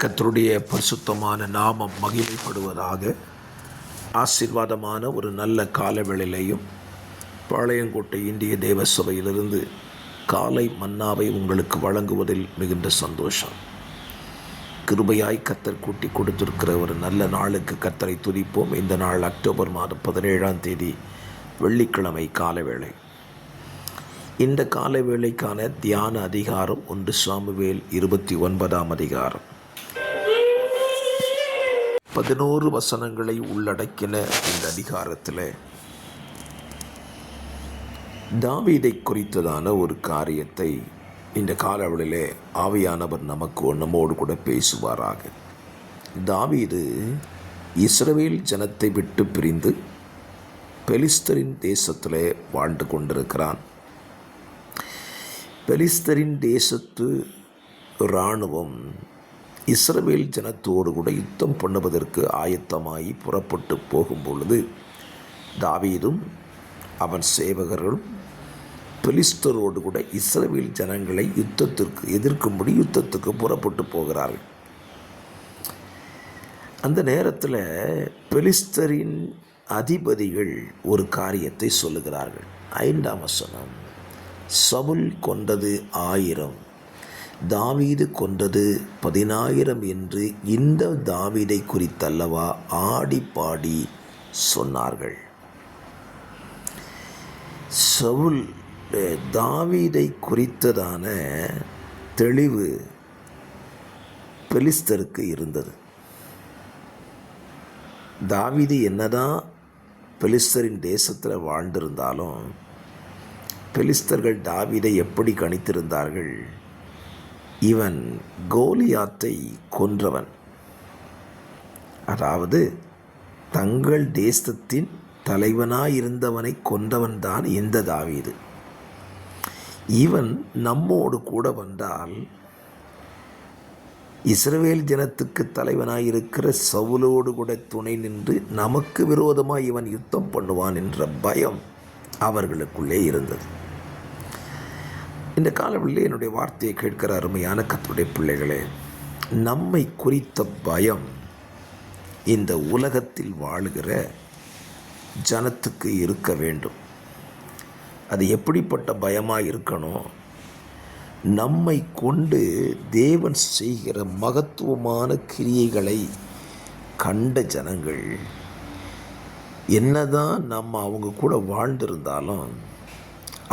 கர்த்தருடைய பரிசுத்தமான நாமம் மகிமைப்படுவதாக. ஆசீர்வாதமான ஒரு நல்ல காலவேளையிலையும் பாளையங்கோட்டை இந்திய தேவ சபையிலிருந்து காலை மன்னாவை உங்களுக்கு வழங்குவதில் மிகுந்த சந்தோஷம். கிருபையாய் கர்த்தர் கூட்டி கொடுத்திருக்கிற ஒரு நல்ல நாளுக்கு கர்த்தரை துதிப்போம். இந்த நாள் அக்டோபர் மாதம் 17ஆம் தேதி வெள்ளிக்கிழமை காலவேளை. இந்த காலவேளைக்கான தியான அதிகாரம் 1 சாமுவேல் 29ஆம் அதிகாரம் 11 வசனங்களை உள்ளடக்கின இந்த அதிகாரத்தில் தாவீதை குறித்ததான ஒரு காரியத்தை இந்த காலவெளியிலே ஆவியானவர் நம்மோடு கூட பேசுவாராக. தாவீது இஸ்ரவேல் ஜனத்தை விட்டு பிரிந்து பெலிஸ்தரின் தேசத்திலே வாழ்ந்து கொண்டிருக்கிறான். பெலிஸ்தரின் தேசத்து இராணுவம் இஸ்ரவேல் ஜனத்தோடு கூட யுத்தம் பண்ணுவதற்கு ஆயத்தமாகி புறப்பட்டு போகும் பொழுது தாவீதும் அவன் சேவகர்களும் பெலிஸ்தரோடு கூட இஸ்ரவேல் ஜனங்களை எதிர்க்கும்படி யுத்தத்துக்கு புறப்பட்டு போகிறார்கள். அந்த நேரத்தில் பெலிஸ்தரின் அதிபதிகள் ஒரு காரியத்தை சொல்லுகிறார்கள். 5ஆம் வசனம், சவுல் கொண்டது 1000, தாவீது கொண்டது 10,000 என்று இந்த தாவீதை குறித்தல்லவா ஆடி பாடி சொன்னார்கள். சவுல் தாவீதை குறித்ததான தெளிவு பெலிஸ்தருக்கு இருந்தது. தாவீது என்னதான் பெலிஸ்தரின் தேசத்தில் வாழ்ந்திருந்தாலும் பெலிஸ்தர்கள் தாவீதை எப்படி கணித்திருந்தார்கள்? இவன் கோலியாத்தை கொன்றவன், அதாவது தங்கள் தேசத்தின் தலைவனாயிருந்தவனை கொன்றவன்தான் இந்த தாவீது. இவன் நம்மோடு கூட வந்தால் இஸ்ரவேல் ஜனத்துக்கு தலைவனாயிருக்கிற சவுலோடு கூட துணை நின்று நமக்கு விரோதமாக இவன் யுத்தம் பண்ணுவான் என்ற பயம் அவர்களுக்குள்ளே இருந்தது. இந்த காலவெளியில் என்னுடைய வார்த்தையை கேட்கிற அருமையான கர்த்தருடைய பிள்ளைகளே, நம்மை குறித்த பயம் இந்த உலகத்தில் வாழுகிற ஜனத்துக்கு இருக்க வேண்டும். அது எப்படிப்பட்ட பயமாக இருக்கணும்? நம்மை கொண்டு தேவன் செய்கிற மகத்துவமான கிரியைகளை கண்ட ஜனங்கள் என்னதான் நம்ம அவங்க கூட வாழ்ந்திருந்தாலும்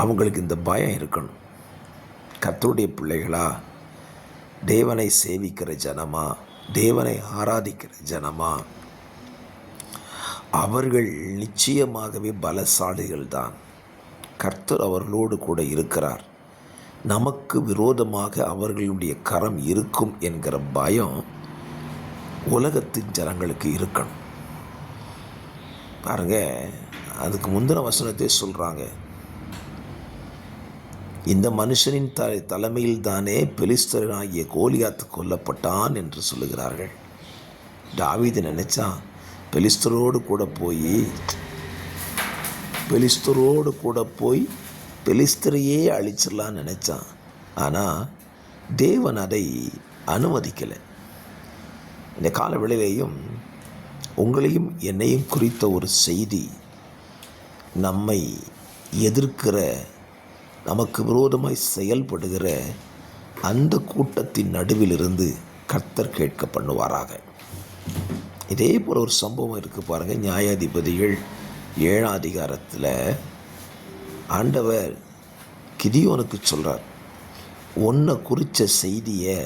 அவங்களுக்கு இந்த பயம் இருக்கணும். கர்த்தருடைய பிள்ளைகளா, தேவனை சேவிக்கிற ஜனமா, தேவனை ஆராதிக்கிற ஜனமா, அவர்கள் நிச்சயமாகவே பலசாலிகள் தான். கர்த்தர் அவர்களோடு கூட இருக்கிறார். நமக்கு விரோதமாக அவர்களுடைய கரம் இருக்கும் என்கிற பயம் உலகத்தின் ஜனங்களுக்கு இருக்கணும். பாருங்க, அதுக்கு முந்தின வசனத்தை சொல்கிறாங்க, இந்த மனுஷனின் தலைமையில் தானே பெலிஸ்தரனாகிய கோலியாத்து கொல்லப்பட்டான் என்று சொல்லுகிறார்கள். தாவீது நினைச்சான் பெலிஸ்தரோடு கூட போய் பெலிஸ்தரையே அழிச்சிடலான்னு நினச்சான். ஆனால் தேவன் அதை அனுமதிக்கலை. இந்த காலவேளையிலேயும் உங்களையும் என்னையும் குறித்த ஒரு செய்தி நம்மை எதிர்க்கிற, நமக்கு விரோதமாய் செயல்படுகிற அந்த கூட்டத்தின் நடுவிலிருந்து கர்த்தர் கேட்க பண்ணுவாராக. இதே போல் ஒரு சம்பவம் இருக்குது பாருங்கள். நியாயாதிபதிகள் 7ஆம் அதிகாரத்தில் ஆண்டவர் கிதியோனுக்கு சொல்கிறார், உன்னை குறித்த செய்தியை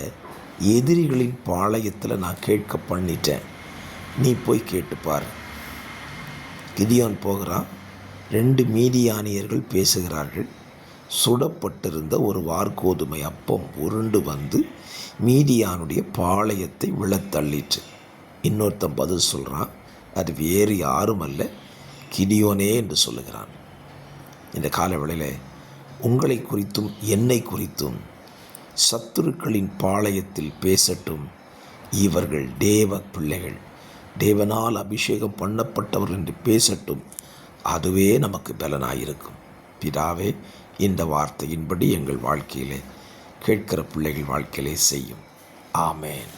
எதிரிகளின் பாளையத்தில் நான் கேட்க பண்ணிட்டேன், நீ போய் கேட்டுப்பார். கிதியோன் போகிறான். 2 மீதியானியர்கள் பேசுகிறார்கள். சுடப்பட்டிருந்த ஒரு வார்கோதுமை அப்பம் உருண்டு வந்து மீதியானுடைய பாளையத்தை விழத்தள்ளிற்று. இன்னொருத்தன் பதில் சொல்கிறான், அது வேறு யாரும் அல்ல, கிதியோனே என்று சொல்லுகிறான். இந்த காலவேளையில் உங்களை குறித்தும் என்னை குறித்தும் சத்துருக்களின் பாளையத்தில் பேசட்டும். இவர்கள் தேவ பிள்ளைகள், தேவனால் அபிஷேகம் பண்ணப்பட்டவர்கள் என்று பேசட்டும். அதுவே நமக்கு பலனாயிருக்கும். பிதாவே, இந்த வார்த்தையின்படி எங்கள் வாழ்க்கையிலே கேட்கிற பிள்ளைகள் வாழ்க்கையிலே செய்யும். ஆமேன்.